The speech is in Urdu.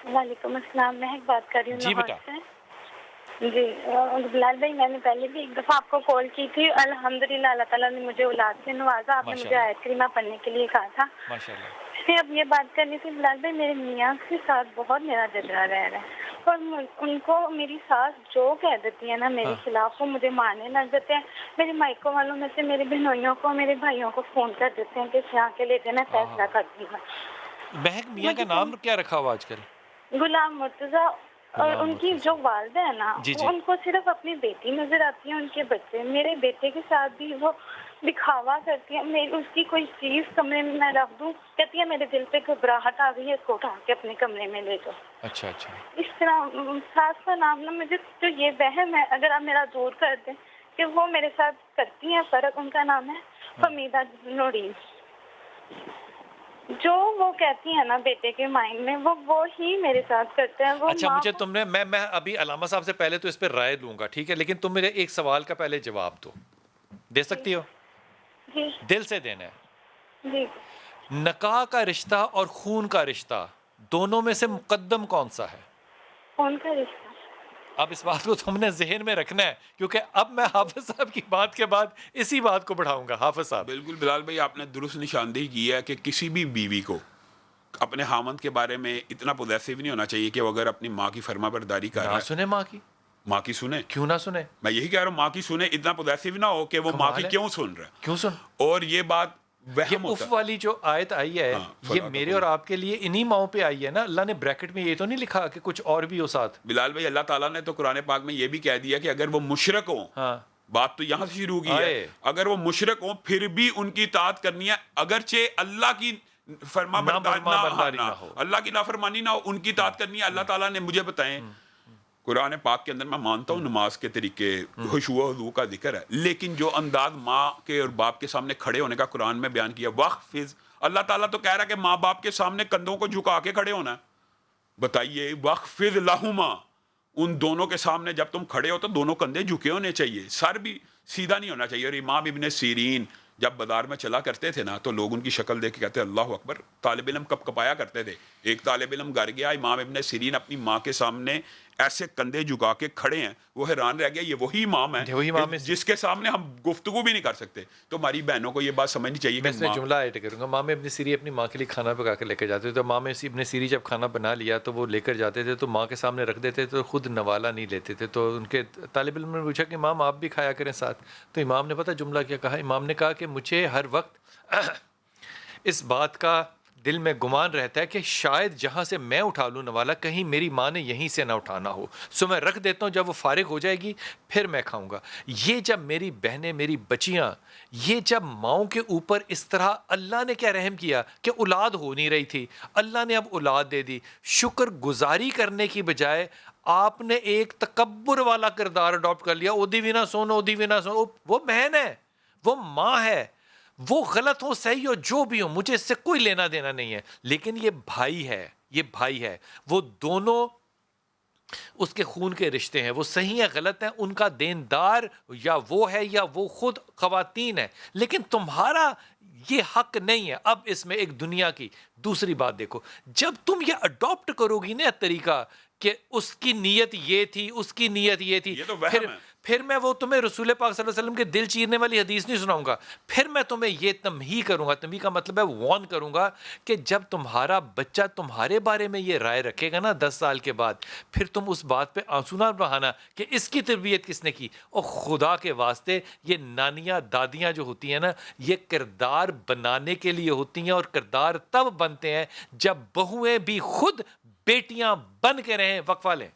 وعلیکم السلام، مہک بات کر رہی ہوں جی لاہور بیٹا. سے. جی بلال بھائی، میں نے پہلے بھی ایک دفعہ آپ کو کال کی تھی. الحمدللہ اللہ تعالیٰ نے مجھے اولاد سے نوازا. آپ نے ماشاء مجھے اللہ آیت کریمہ پڑھنے کے لیے کہا تھا. ماشاء اللہ. پھر اب یہ بات کرنی تھی بلال بھائی، میرے میاں کے ساتھ بہت میرا جھگڑا رہ رہا ہے، اور ان کو میری ساس جو کہہ دیتی ہے نا میرے ہاں خلاف، وہ مجھے مارنے لگ جاتے ہیں. میرے مائکوں والوں میں سے میری بہنوئیوں کو، میرے بھائیوں کو فون کر دیتے ہیں کہ یہاں کے لے جانا، فیصلہ کر دوں گا. مہک میاں کا مجھے نام کیا رکھا ہوا آج کل؟ غلام مرتضیٰ. اور غلام ان کی مرتضی. جو والدہ ہے نا، جی وہ جی. ان کو صرف اپنی بیٹی نظر آتی ہے. ان کے بچے، میرے بیٹے کے ساتھ بھی وہ دکھاوا کرتی ہے. میں اس کی کوئی چیز کمرے میں میں رکھ دوں، کہتی ہے میرے دل پہ گھبراہٹ آ گئی ہے، اس کو اٹھا کے اپنے کمرے میں لے جاؤ. اچھا اچھا. اس طرح ساس کا نام نا، مجھے جو یہ وہم ہے، اگر آپ میرا دور کر دیں کہ وہ میرے ساتھ کرتی ہیں فرق. ان کا نام ہے ہاں. فمیدہ نورین. جو وہ کہتی ہیں نا بیٹے کے مائنڈ میں، وہ ہی میرے ساتھ کرتے ہیں. وہ اچھا ماں مجھے کو. تم نے میں ابھی علامہ صاحب سے پہلے تو اس پہ رائے لوں گا، ٹھیک ہے، لیکن تم میرے ایک سوال کا پہلے جواب دے جی سکتی ہو؟ جی دل سے دینا ہے. جی. نکاح کا رشتہ اور خون کا رشتہ، دونوں میں سے مقدم کون سا ہے؟ کون کا رشتہ؟ اب اس بات کو تم نے ذہن میں رکھنا ہے، کیونکہ اب میں حافظ صاحب کی بات کے بعد اسی بات کو بڑھاؤں گا. حافظ صاحب. بالکل بلال بھائی، آپ نے درست نشاندہی کی ہے کہ کسی بھی بیوی کو اپنے خامند کے بارے میں اتنا پوزیسو نہیں ہونا چاہیے کہ وہ اگر اپنی ماں کی فرما برداری کر رہا نہ ہے، سنے ماں کی. ماں کی سنے. کیوں نہ سنے؟ میں یہی کہہ رہا ہوں، ماں کی سنے. اتنا پوزیسو نہ ہو کہ وہ ماں کی کمال ہے. کیوں سن رہا ہے. کیوں سن؟ اور یہ بات یہ وہم اف ہوتا ہے. والی جو آیت آئی ہے، ہاں، یہ فلا میرے اور تقول. آپ کے لیے انہی ماؤں پہ آئی ہے نا. اللہ نے بریکٹ میں یہ تو نہیں لکھا کہ کچھ اور بھی ہو ساتھ. بلال بھائی، اللہ تعالیٰ نے تو قرآن پاک میں یہ بھی کہہ دیا کہ اگر وہ مشرک ہوں، ہاں. بات تو یہاں سے شروع کی ہے، آئے اگر وہ مشرک ہوں پھر بھی ان کی اطاعت کرنی ہے، اگرچہ اللہ کی فرما برداری فرما برداری نہ ہو. اللہ کی نافرمانی نہ ہو، ان کی اطاعت کرنی ہے. اللہ تعالیٰ نے مجھے بتائیں، قرآن پاک کے اندر میں مانتا ہوں نماز کے طریقے، خشوع و خضوع کا ذکر ہے، لیکن جو انداز ماں کے اور باپ کے سامنے کھڑے ہونے کا قرآن میں بیان کیا، وقفز. اللہ تعالیٰ تو کہہ رہا ہے کہ ماں باپ کے سامنے کندھوں کو جھکا کے کھڑے ہونا ہے. بتائیے، وقفز لہما، ان دونوں کے سامنے جب تم کھڑے ہو تو دونوں کندھے جھکے ہونے چاہیے، سر بھی سیدھا نہیں ہونا چاہیے. اور امام ابن سیرین جب بازار میں چلا کرتے تھے نا، تو لوگ ان کی شکل دیکھ کے کہتے اللہ اکبر. طالب علم کپ کپایا کرتے تھے. ایک طالب علم گھر گیا، امام ابن سیرین اپنی ماں کے سامنے ایسے کندھے جھکا کے کھڑے ہیں. وہ حیران رہ گیا، یہ وہی امام ہے وہی امام ہے جس کے سامنے ہم گفتگو بھی نہیں کر سکتے. تو ہماری بہنوں کو یہ بات سمجھنی چاہیے میں کہ اس میں ماں. جملہ ایڈ کروں گا. امام ابن سیری اپنی ماں کے لیے کھانا پکا کے لے کے جاتے تھے. تو امام ابن سیری جب کھانا بنا لیا تو وہ لے کر جاتے تھے، تو ماں کے سامنے رکھ دیتے تو خود نوالا نہیں لیتے تھے. تو ان کے طالب علم نے پوچھا کہ امام آپ بھی کھایا کریں ساتھ. تو امام نے پتہ جملہ کیا کہا؟ امام نے کہا کہ مجھے ہر وقت اس بات کا دل میں گمان رہتا ہے کہ شاید جہاں سے میں اٹھا لوں نوالا، کہیں میری ماں نے یہیں سے نہ اٹھانا ہو. سو میں رکھ دیتا ہوں، جب وہ فارغ ہو جائے گی پھر میں کھاؤں گا. یہ جب میری بہنیں، میری بچیاں، یہ جب ماؤں کے اوپر اس طرح اللہ نے کیا رحم کیا کہ اولاد ہو نہیں رہی تھی، اللہ نے اب اولاد دے دی. شکر گزاری کرنے کی بجائے آپ نے ایک تکبر والا کردار اڈاپٹ کر لیا. اودی بھی نہ سن، اودی بھی نہ سن. وہ بہن ہے، وہ ماں ہے، وہ غلط ہو صحیح ہو جو بھی ہو، مجھے اس سے کوئی لینا دینا نہیں ہے. لیکن یہ بھائی ہے، یہ بھائی ہے. وہ دونوں اس کے خون کے رشتے ہیں. وہ صحیح ہے غلط ہیں، ان کا دیندار یا وہ ہے یا وہ خود خواتین ہے، لیکن تمہارا یہ حق نہیں ہے. اب اس میں ایک دنیا کی دوسری بات دیکھو، جب تم یہ اڈاپٹ کرو گی نا طریقہ کہ اس کی نیت یہ تھی، اس کی نیت یہ تھی، یہ تو وہم ہے. پھر میں وہ تمہیں رسول پاک صلی اللہ علیہ وسلم کے دل چیرنے والی حدیث نہیں سناؤں گا. پھر میں تمہیں یہ تمہی کروں گا. تمہی کا مطلب ہے وارن کروں گا کہ جب تمہارا بچہ تمہارے بارے میں یہ رائے رکھے گا نا 10 سال کے بعد، پھر تم اس بات پہ آنسو نہ بہانا کہ اس کی تربیت کس نے کی. اور خدا کے واسطے یہ نانیاں دادیاں جو ہوتی ہیں نا، یہ کردار بنانے کے لیے ہوتی ہیں، اور کردار تب بنتے ہیں جب بہویں بھی خود بیٹیاں بن کے رہیں. وقفہ لیں.